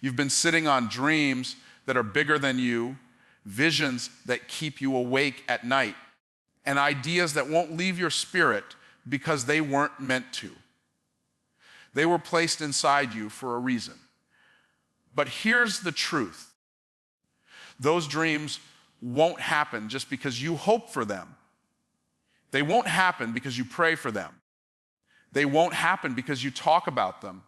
You've been sitting on dreams that are bigger than you, visions that keep you awake at night, and ideas that won't leave your spirit because they weren't meant to. They were placed inside you for a reason. But here's the truth. Those dreams won't happen just because you hope for them. They won't happen because you pray for them. They won't happen because you talk about them.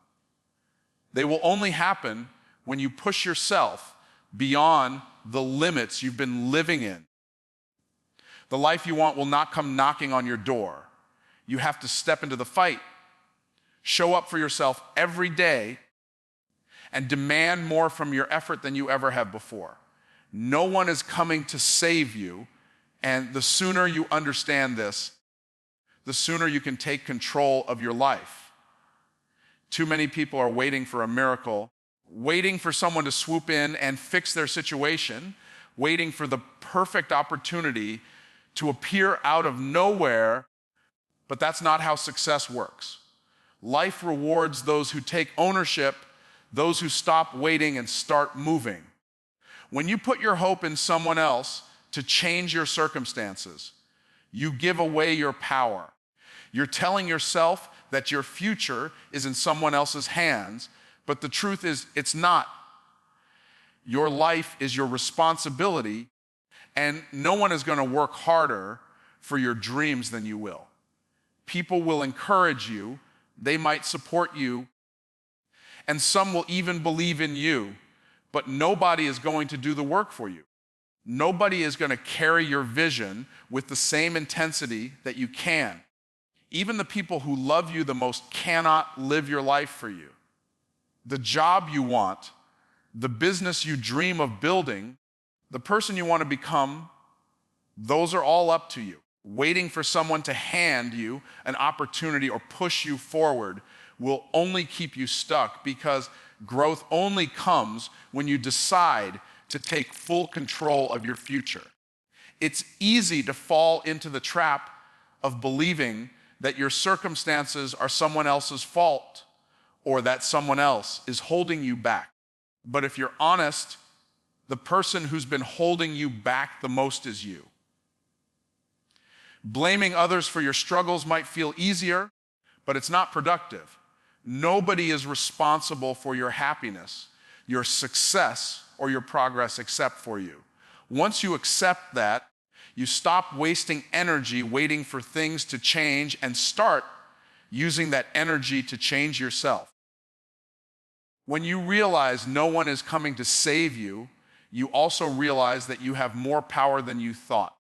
They will only happen when you push yourself beyond the limits you've been living in. The life you want will not come knocking on your door. You have to step into the fight, show up for yourself every day, and demand more from your effort than you ever have before. No one is coming to save you, and the sooner you understand this, the sooner you can take control of your life. Too many people are waiting for a miracle, waiting for someone to swoop in and fix their situation, waiting for the perfect opportunity to appear out of nowhere, but that's not how success works. Life rewards those who take ownership, those who stop waiting and start moving. When you put your hope in someone else to change your circumstances, you give away your power. You're telling yourself that your future is in someone else's hands, but the truth is, it's not. Your life is your responsibility, and no one is going to work harder for your dreams than you will. People will encourage you, they might support you, and some will even believe in you, but nobody is going to do the work for you. Nobody is going to carry your vision with the same intensity that you can. Even the people who love you the most cannot live your life for you. The job you want, the business you dream of building, the person you want to become, those are all up to you. Waiting for someone to hand you an opportunity or push you forward will only keep you stuck, because growth only comes when you decide to take full control of your future. It's easy to fall into the trap of believing that your circumstances are someone else's fault or that someone else is holding you back. But if you're honest, the person who's been holding you back the most is you. Blaming others for your struggles might feel easier, but it's not productive. Nobody is responsible for your happiness, your success, or your progress except for you. Once you accept that, you stop wasting energy waiting for things to change and start using that energy to change yourself. When you realize no one is coming to save you, you also realize that you have more power than you thought.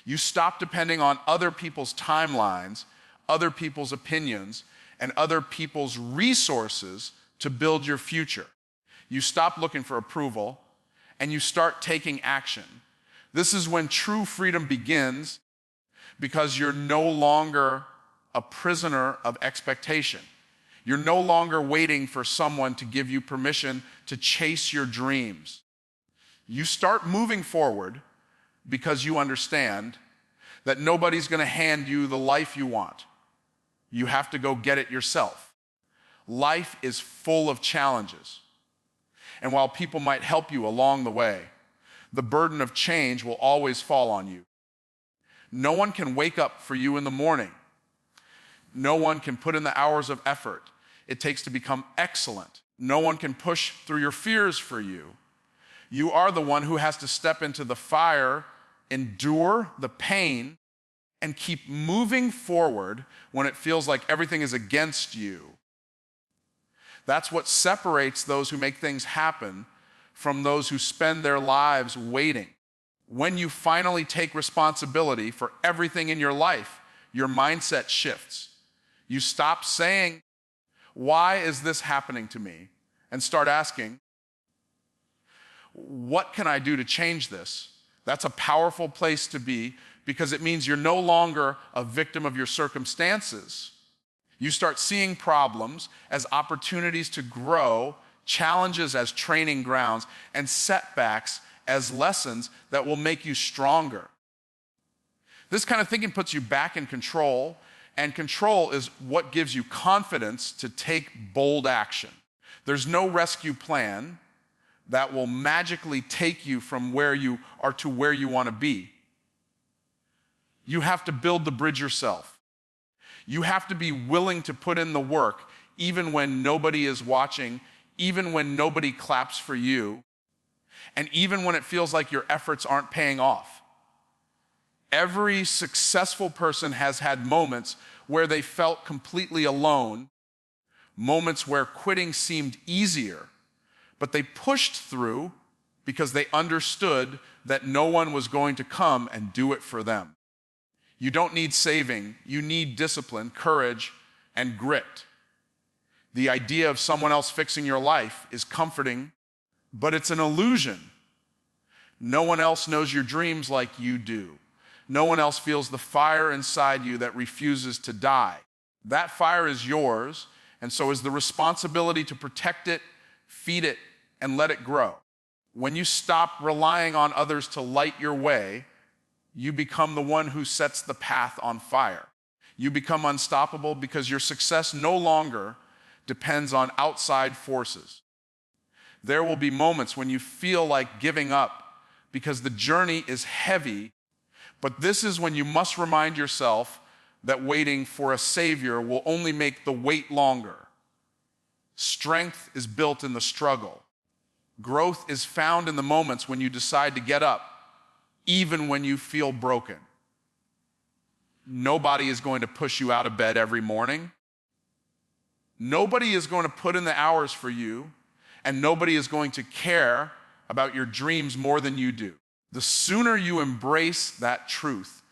You stop depending on other people's timelines, other people's opinions, and other people's resources to build your future. You stop looking for approval, and you start taking action. This is when true freedom begins, because you're no longer a prisoner of expectation. You're no longer waiting for someone to give you permission to chase your dreams. You start moving forward because you understand that nobody's going to hand you the life you want. You have to go get it yourself. Life is full of challenges. And while people might help you along the way, the burden of change will always fall on you. No one can wake up for you in the morning. No one can put in the hours of effort it takes to become excellent. No one can push through your fears for you. You are the one who has to step into the fire, endure the pain, and keep moving forward when it feels like everything is against you. That's what separates those who make things happen from those who spend their lives waiting. When you finally take responsibility for everything in your life, your mindset shifts. You stop saying, "Why is this happening to me?" and start asking, "What can I do to change this?" That's a powerful place to be, because it means you're no longer a victim of your circumstances. You start seeing problems as opportunities to grow, challenges as training grounds, and setbacks as lessons that will make you stronger. This kind of thinking puts you back in control, and control is what gives you confidence to take bold action. There's no rescue plan that will magically take you from where you are to where you want to be. You have to build the bridge yourself. You have to be willing to put in the work, even when nobody is watching, even when nobody claps for you, and even when it feels like your efforts aren't paying off. Every successful person has had moments where they felt completely alone, moments where quitting seemed easier, but they pushed through because they understood that no one was going to come and do it for them. You don't need saving. You need discipline, courage, and grit. The idea of someone else fixing your life is comforting, but it's an illusion. No one else knows your dreams like you do. No one else feels the fire inside you that refuses to die. That fire is yours, and so is the responsibility to protect it, feed it, and let it grow. When you stop relying on others to light your way, you become the one who sets the path on fire. You become unstoppable because your success no longer depends on outside forces. There will be moments when you feel like giving up because the journey is heavy, but this is when you must remind yourself that waiting for a savior will only make the wait longer. Strength is built in the struggle. Growth is found in the moments when you decide to get up, even when you feel broken. Nobody is going to push you out of bed every morning. Nobody is going to put in the hours for you, and nobody is going to care about your dreams more than you do. The sooner you embrace that truth,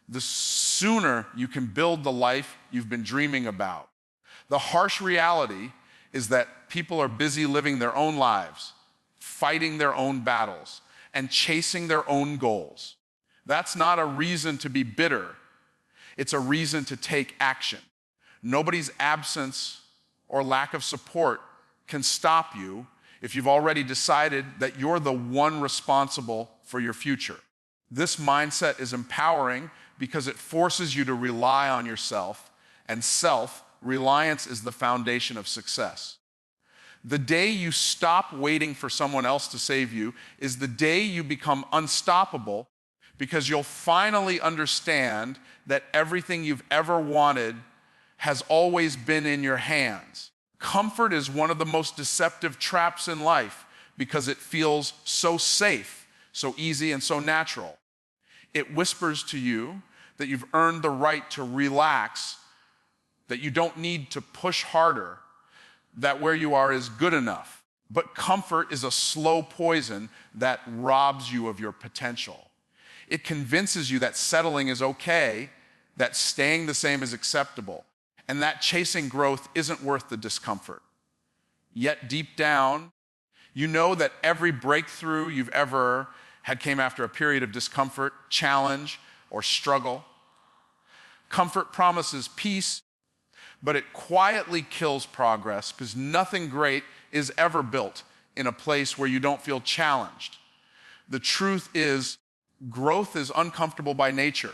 the sooner you can build the life you've been dreaming about. The harsh reality is that people are busy living their own lives, fighting their own battles, and chasing their own goals. That's not a reason to be bitter. It's a reason to take action. Nobody's absence or lack of support can stop you if you've already decided that you're the one responsible for your future. This mindset is empowering because it forces you to rely on yourself, and self-reliance is the foundation of success. The day you stop waiting for someone else to save you is the day you become unstoppable, because you'll finally understand that everything you've ever wanted has always been in your hands. Comfort is one of the most deceptive traps in life because it feels so safe, so easy, and so natural. It whispers to you that you've earned the right to relax, that you don't need to push harder, that where you are is good enough. But comfort is a slow poison that robs you of your potential. It convinces you that settling is okay, that staying the same is acceptable, and that chasing growth isn't worth the discomfort. Yet deep down, you know that every breakthrough you've ever had came after a period of discomfort, challenge, or struggle. Comfort promises peace, but it quietly kills progress because nothing great is ever built in a place where you don't feel challenged. The truth is, growth is uncomfortable by nature.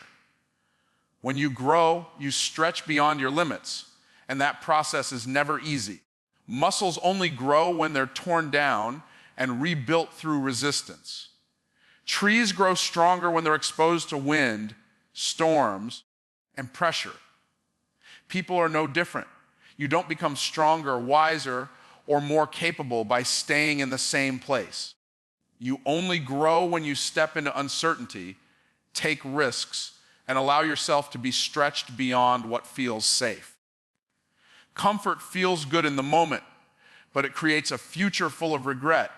When you grow, you stretch beyond your limits, and that process is never easy. Muscles only grow when they're torn down and rebuilt through resistance. Trees grow stronger when they're exposed to wind, storms, and pressure. People are no different. You don't become stronger, wiser, or more capable by staying in the same place. You only grow when you step into uncertainty, take risks, and allow yourself to be stretched beyond what feels safe. Comfort feels good in the moment, but it creates a future full of regret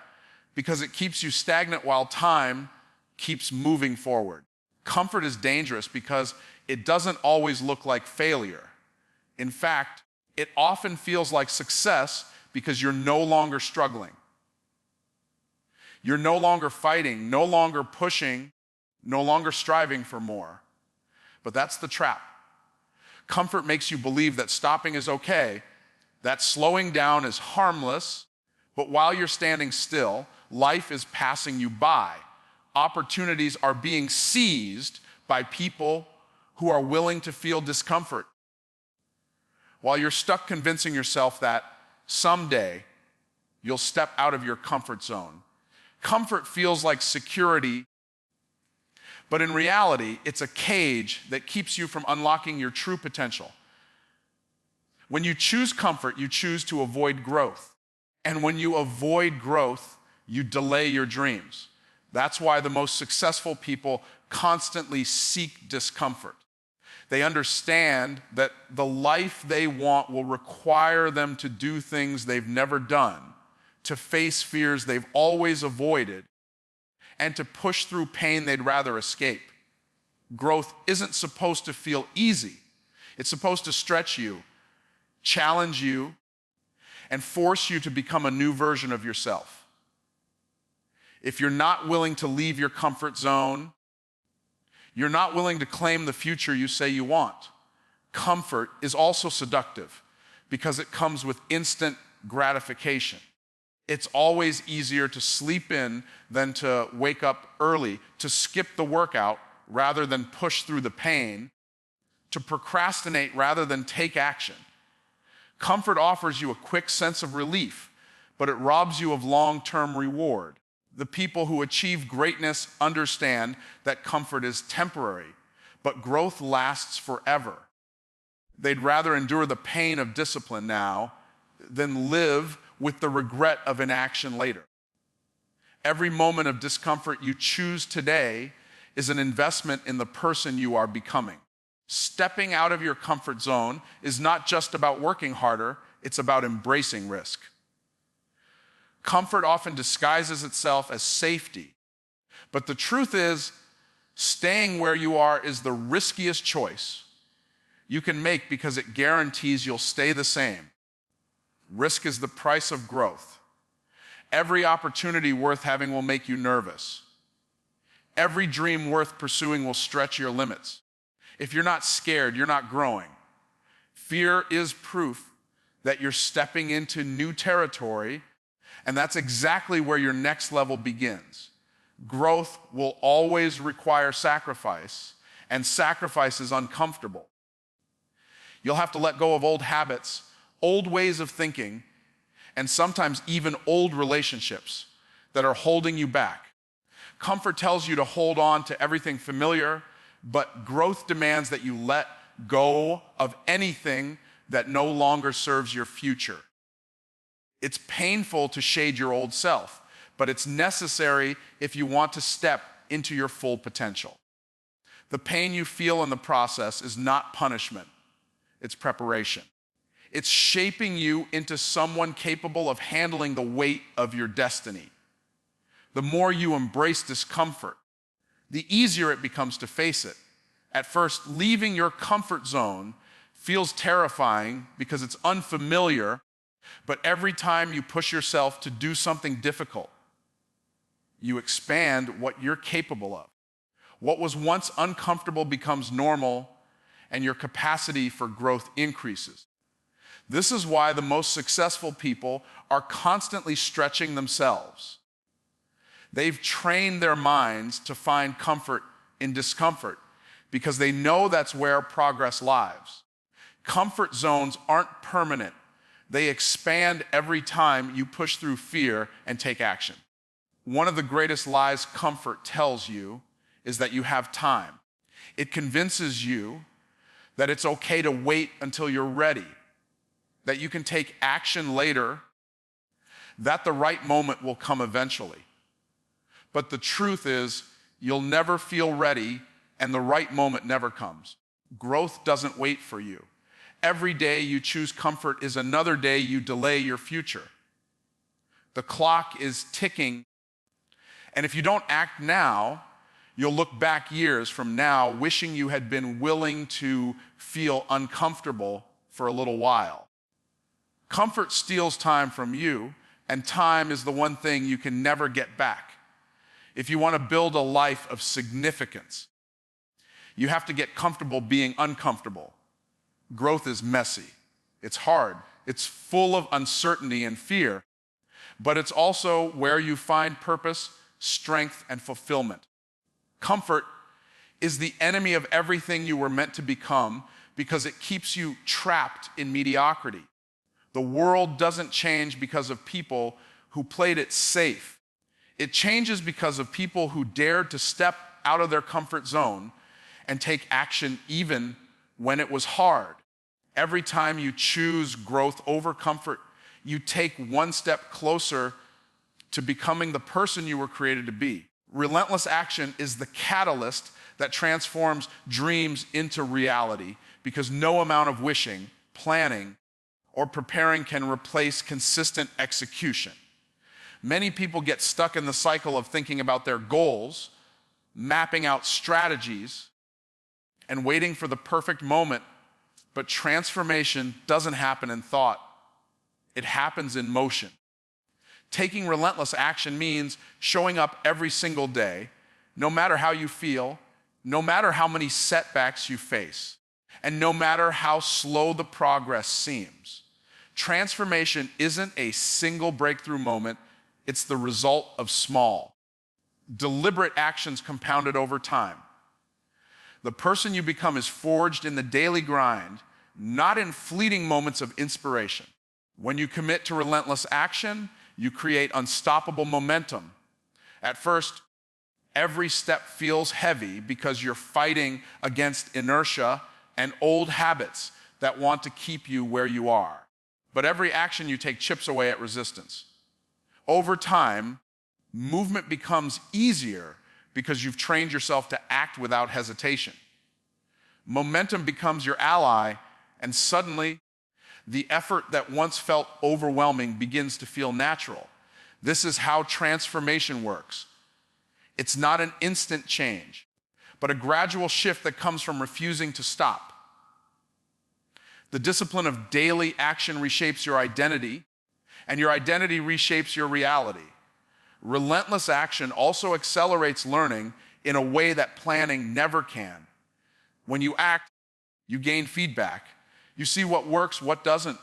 because it keeps you stagnant while time keeps moving forward. Comfort is dangerous because it doesn't always look like failure. In fact, it often feels like success because you're no longer struggling. You're no longer fighting, no longer pushing, no longer striving for more. But that's the trap. Comfort makes you believe that stopping is okay, that slowing down is harmless, but while you're standing still, life is passing you by. Opportunities are being seized by people who are willing to feel discomfort. While you're stuck convincing yourself that someday You'll step out of your comfort zone. Comfort feels like security, but in reality, it's a cage that keeps you from unlocking your true potential. When you choose comfort, you choose to avoid growth. And when you avoid growth, you delay your dreams. That's why the most successful people constantly seek discomfort. They understand that the life they want will require them to do things they've never done, to face fears they've always avoided, and to push through pain they'd rather escape. Growth isn't supposed to feel easy. It's supposed to stretch you, challenge you, and force you to become a new version of yourself. If you're not willing to leave your comfort zone, you're not willing to claim the future you say you want. Comfort is also seductive because it comes with instant gratification. It's always easier to sleep in than to wake up early, to skip the workout rather than push through the pain, to procrastinate rather than take action. Comfort offers you a quick sense of relief, but it robs you of long-term reward. The people who achieve greatness understand that comfort is temporary, but growth lasts forever. They'd rather endure the pain of discipline now than live with the regret of inaction later. Every moment of discomfort you choose today is an investment in the person you are becoming. Stepping out of your comfort zone is not just about working harder, it's about embracing risk. Comfort often disguises itself as safety, but the truth is, staying where you are is the riskiest choice you can make because it guarantees you'll stay the same. Risk is the price of growth. Every opportunity worth having will make you nervous. Every dream worth pursuing will stretch your limits. If you're not scared, you're not growing. Fear is proof that you're stepping into new territory, and that's exactly where your next level begins. Growth will always require sacrifice, and sacrifice is uncomfortable. You'll have to let go of old habits, old ways of thinking, and sometimes even old relationships that are holding you back. Comfort tells you to hold on to everything familiar, but growth demands that you let go of anything that no longer serves your future. It's painful to shade your old self, but it's necessary if you want to step into your full potential. The pain you feel in the process is not punishment, it's preparation. It's shaping you into someone capable of handling the weight of your destiny. The more you embrace discomfort, the easier it becomes to face it. At first, leaving your comfort zone feels terrifying because it's unfamiliar, but every time you push yourself to do something difficult, you expand what you're capable of. What was once uncomfortable becomes normal, and your capacity for growth increases. This is why the most successful people are constantly stretching themselves. They've trained their minds to find comfort in discomfort because they know that's where progress lies. Comfort zones aren't permanent. They expand every time you push through fear and take action. One of the greatest lies comfort tells you is that you have time. It convinces you that it's okay to wait until you're ready, that you can take action later, that the right moment will come eventually. But the truth is, you'll never feel ready, and the right moment never comes. Growth doesn't wait for you. Every day you choose comfort is another day you delay your future. The clock is ticking, and if you don't act now, you'll look back years from now wishing you had been willing to feel uncomfortable for a little while. Comfort steals time from you, and time is the one thing you can never get back. If you want to build a life of significance, you have to get comfortable being uncomfortable. Growth is messy. It's hard. It's full of uncertainty and fear, but it's also where you find purpose, strength, and fulfillment. Comfort is the enemy of everything you were meant to become because it keeps you trapped in mediocrity. The world doesn't change because of people who played it safe. It changes because of people who dared to step out of their comfort zone and take action even when it was hard. Every time you choose growth over comfort, you take one step closer to becoming the person you were created to be. Relentless action is the catalyst that transforms dreams into reality, because no amount of wishing, planning, or preparing can replace consistent execution. Many people get stuck in the cycle of thinking about their goals, mapping out strategies, and waiting for the perfect moment. But transformation doesn't happen in thought. It happens in motion. Taking relentless action means showing up every single day, no matter how you feel, no matter how many setbacks you face, and no matter how slow the progress seems. Transformation isn't a single breakthrough moment. It's the result of small, deliberate actions compounded over time. The person you become is forged in the daily grind, not in fleeting moments of inspiration. When you commit to relentless action, you create unstoppable momentum. At first, every step feels heavy because you're fighting against inertia and old habits that want to keep you where you are. But every action you take chips away at resistance. Over time, movement becomes easier because you've trained yourself to act without hesitation. Momentum becomes your ally, and suddenly, the effort that once felt overwhelming begins to feel natural. This is how transformation works. It's not an instant change, but a gradual shift that comes from refusing to stop. The discipline of daily action reshapes your identity, and your identity reshapes your reality. Relentless action also accelerates learning in a way that planning never can. When you act, you gain feedback. You see what works, what doesn't,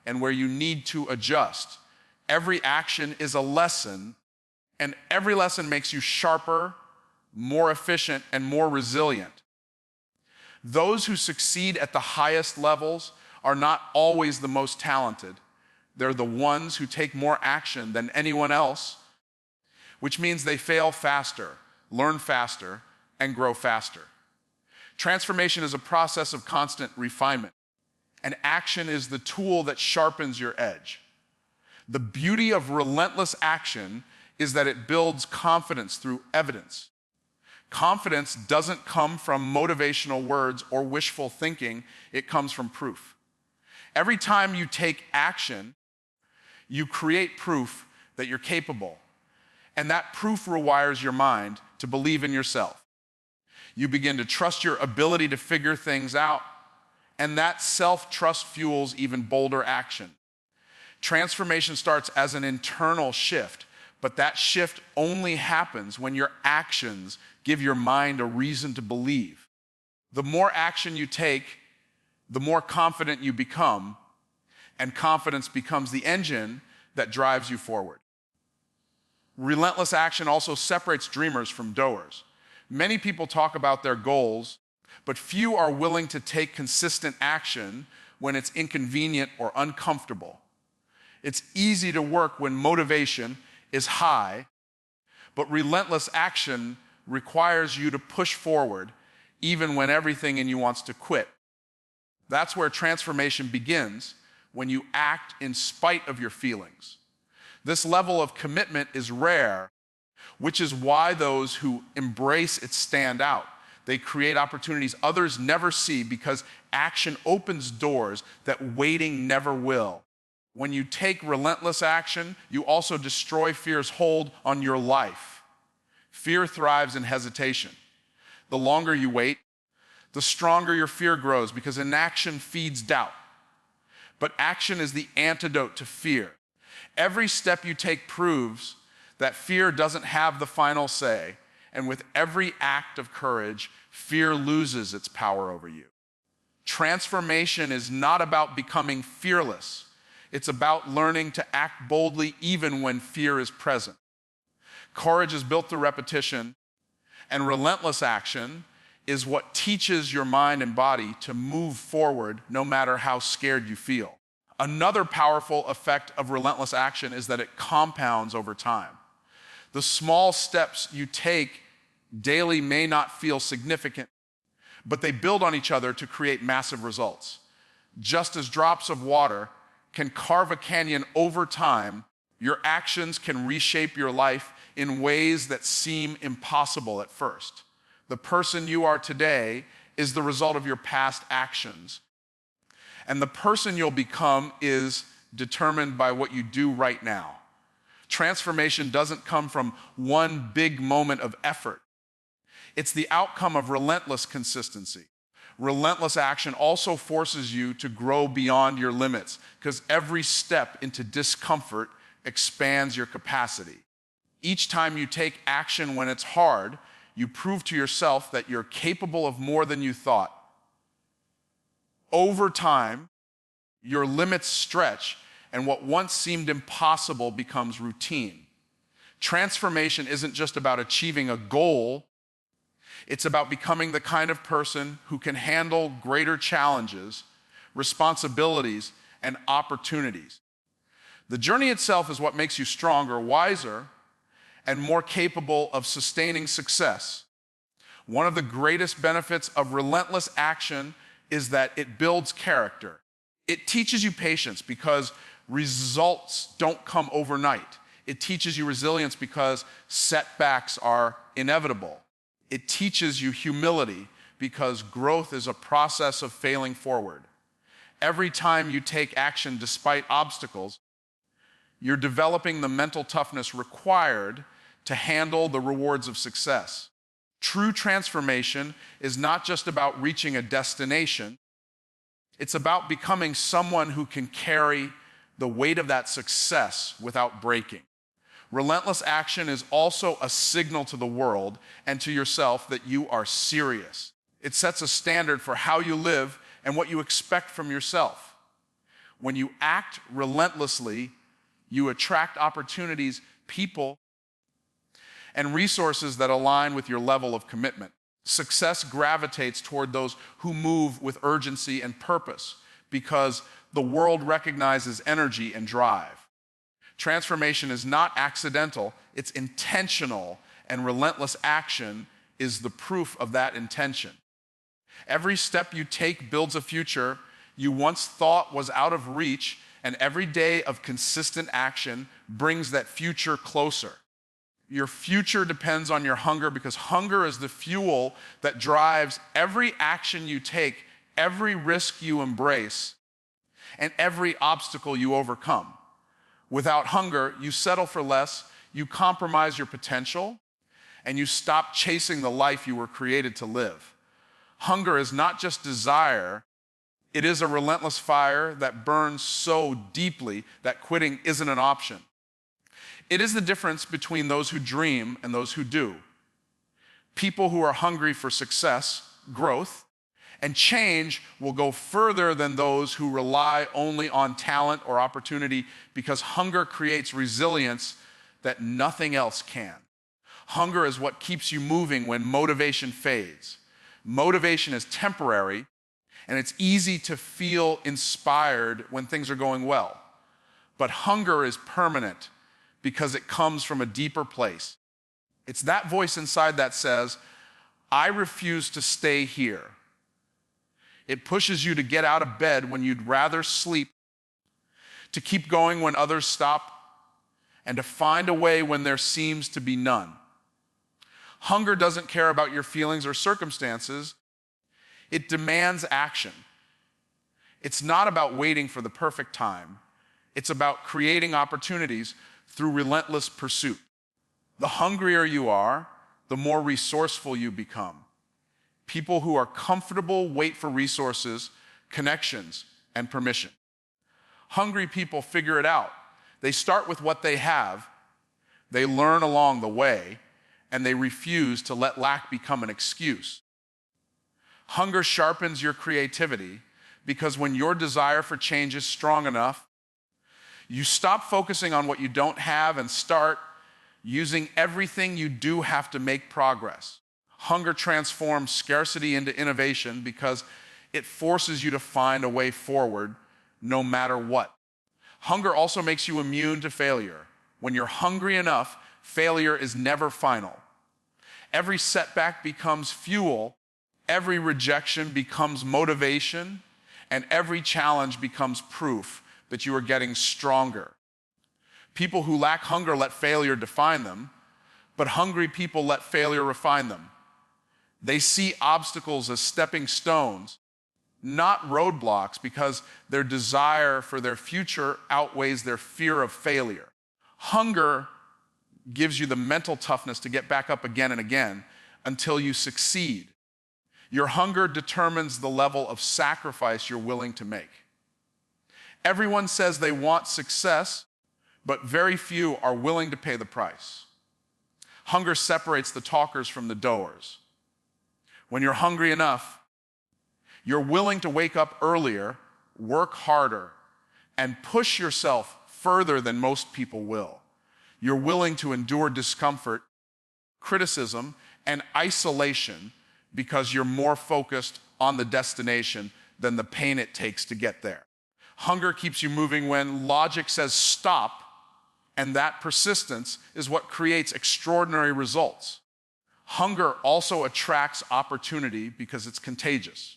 and where you need to adjust. Every action is a lesson, and every lesson makes you sharper, more efficient, and more resilient. Those who succeed at the highest levels are not always the most talented. They're the ones who take more action than anyone else, which means they fail faster, learn faster, and grow faster. Transformation is a process of constant refinement, and action is the tool that sharpens your edge. The beauty of relentless action is that it builds confidence through evidence. Confidence doesn't come from motivational words or wishful thinking, it comes from proof. Every time you take action, you create proof that you're capable, and that proof rewires your mind to believe in yourself. You begin to trust your ability to figure things out, and that self-trust fuels even bolder action. Transformation starts as an internal shift, but that shift only happens when your actions give your mind a reason to believe. The more action you take, the more confident you become, and confidence becomes the engine that drives you forward. Relentless action also separates dreamers from doers. Many people talk about their goals, but few are willing to take consistent action when it's inconvenient or uncomfortable. It's easy to work when motivation is high, but relentless action requires you to push forward even when everything in you wants to quit. That's where transformation begins, when you act in spite of your feelings. This level of commitment is rare, which is why those who embrace it stand out. They create opportunities others never see because action opens doors that waiting never will. When you take relentless action, you also destroy fear's hold on your life. Fear thrives in hesitation. The longer you wait, the stronger your fear grows because inaction feeds doubt. But action is the antidote to fear. Every step you take proves that fear doesn't have the final say, and with every act of courage, fear loses its power over you. Transformation is not about becoming fearless. It's about learning to act boldly even when fear is present. Courage is built through repetition, and relentless action is what teaches your mind and body to move forward no matter how scared you feel. Another powerful effect of relentless action is that it compounds over time. The small steps you take daily may not feel significant, but they build on each other to create massive results. Just as drops of water can carve a canyon over time, your actions can reshape your life in ways that seem impossible at first. The person you are today is the result of your past actions. And the person you'll become is determined by what you do right now. Transformation doesn't come from one big moment of effort. It's the outcome of relentless consistency. Relentless action also forces you to grow beyond your limits, because every step into discomfort expands your capacity. Each time you take action when it's hard, you prove to yourself that you're capable of more than you thought. Over time, your limits stretch, and what once seemed impossible becomes routine. Transformation isn't just about achieving a goal. It's about becoming the kind of person who can handle greater challenges, responsibilities, and opportunities. The journey itself is what makes you stronger, wiser, and more capable of sustaining success. One of the greatest benefits of relentless action is that it builds character. It teaches you patience because results don't come overnight. It teaches you resilience because setbacks are inevitable. It teaches you humility because growth is a process of failing forward. Every time you take action despite obstacles, you're developing the mental toughness required to handle the rewards of success. True transformation is not just about reaching a destination. It's about becoming someone who can carry the weight of that success without breaking. Relentless action is also a signal to the world and to yourself that you are serious. It sets a standard for how you live and what you expect from yourself. When you act relentlessly, you attract opportunities, people, and resources that align with your level of commitment. Success gravitates toward those who move with urgency and purpose because the world recognizes energy and drive. Transformation is not accidental, it's intentional, and relentless action is the proof of that intention. Every step you take builds a future you once thought was out of reach, and every day of consistent action brings that future closer. Your future depends on your hunger because hunger is the fuel that drives every action you take, every risk you embrace, and every obstacle you overcome. Without hunger, you settle for less, you compromise your potential, and you stop chasing the life you were created to live. Hunger is not just desire, it is a relentless fire that burns so deeply that quitting isn't an option. It is the difference between those who dream and those who do. People who are hungry for success, growth, and change will go further than those who rely only on talent or opportunity because hunger creates resilience that nothing else can. Hunger is what keeps you moving when motivation fades. Motivation is temporary, and it's easy to feel inspired when things are going well. But hunger is permanent because it comes from a deeper place. It's that voice inside that says, I refuse to stay here. It pushes you to get out of bed when you'd rather sleep, to keep going when others stop, and to find a way when there seems to be none. Hunger doesn't care about your feelings or circumstances. It demands action. It's not about waiting for the perfect time. It's about creating opportunities through relentless pursuit. The hungrier you are, the more resourceful you become. People who are comfortable wait for resources, connections, and permission. Hungry people figure it out. They start with what they have, they learn along the way, and they refuse to let lack become an excuse. Hunger sharpens your creativity because when your desire for change is strong enough, you stop focusing on what you don't have and start using everything you do have to make progress. Hunger transforms scarcity into innovation because it forces you to find a way forward no matter what. Hunger also makes you immune to failure. When you're hungry enough, failure is never final. Every setback becomes fuel, every rejection becomes motivation, and every challenge becomes proof that you are getting stronger. People who lack hunger let failure define them, but hungry people let failure refine them. They see obstacles as stepping stones, not roadblocks, because their desire for their future outweighs their fear of failure. Hunger gives you the mental toughness to get back up again and again until you succeed. Your hunger determines the level of sacrifice you're willing to make. Everyone says they want success, but very few are willing to pay the price. Hunger separates the talkers from the doers. When you're hungry enough, you're willing to wake up earlier, work harder, and push yourself further than most people will. You're willing to endure discomfort, criticism, and isolation because you're more focused on the destination than the pain it takes to get there. Hunger keeps you moving when logic says stop, and that persistence is what creates extraordinary results. Hunger also attracts opportunity because it's contagious.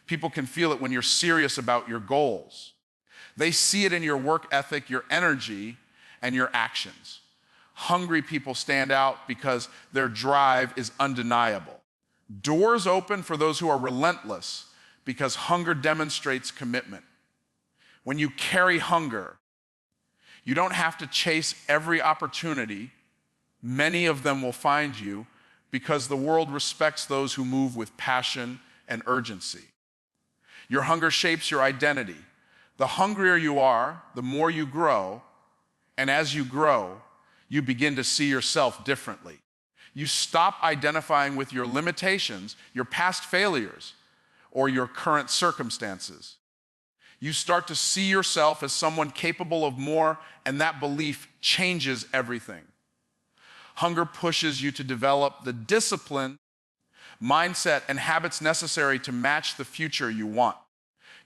People can feel it when you're serious about your goals. They see it in your work ethic, your energy, and your actions. Hungry people stand out because their drive is undeniable. Doors open for those who are relentless because hunger demonstrates commitment. When you carry hunger, you don't have to chase every opportunity. Many of them will find you because the world respects those who move with passion and urgency. Your hunger shapes your identity. The hungrier you are, the more you grow, and as you grow, you begin to see yourself differently. You stop identifying with your limitations, your past failures, or your current circumstances. You start to see yourself as someone capable of more, and that belief changes everything. Hunger pushes you to develop the discipline, mindset, and habits necessary to match the future you want.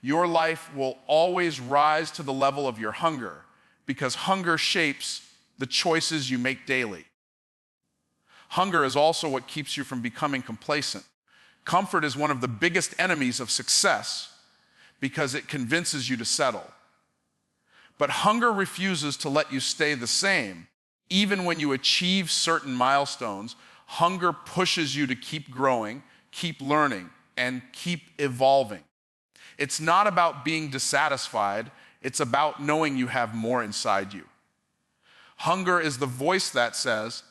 Your life will always rise to the level of your hunger because hunger shapes the choices you make daily. Hunger is also what keeps you from becoming complacent. Comfort is one of the biggest enemies of success because it convinces you to settle. But hunger refuses to let you stay the same. Even when you achieve certain milestones, hunger pushes you to keep growing, keep learning, and keep evolving. It's not about being dissatisfied, it's about knowing you have more inside you. Hunger is the voice that says,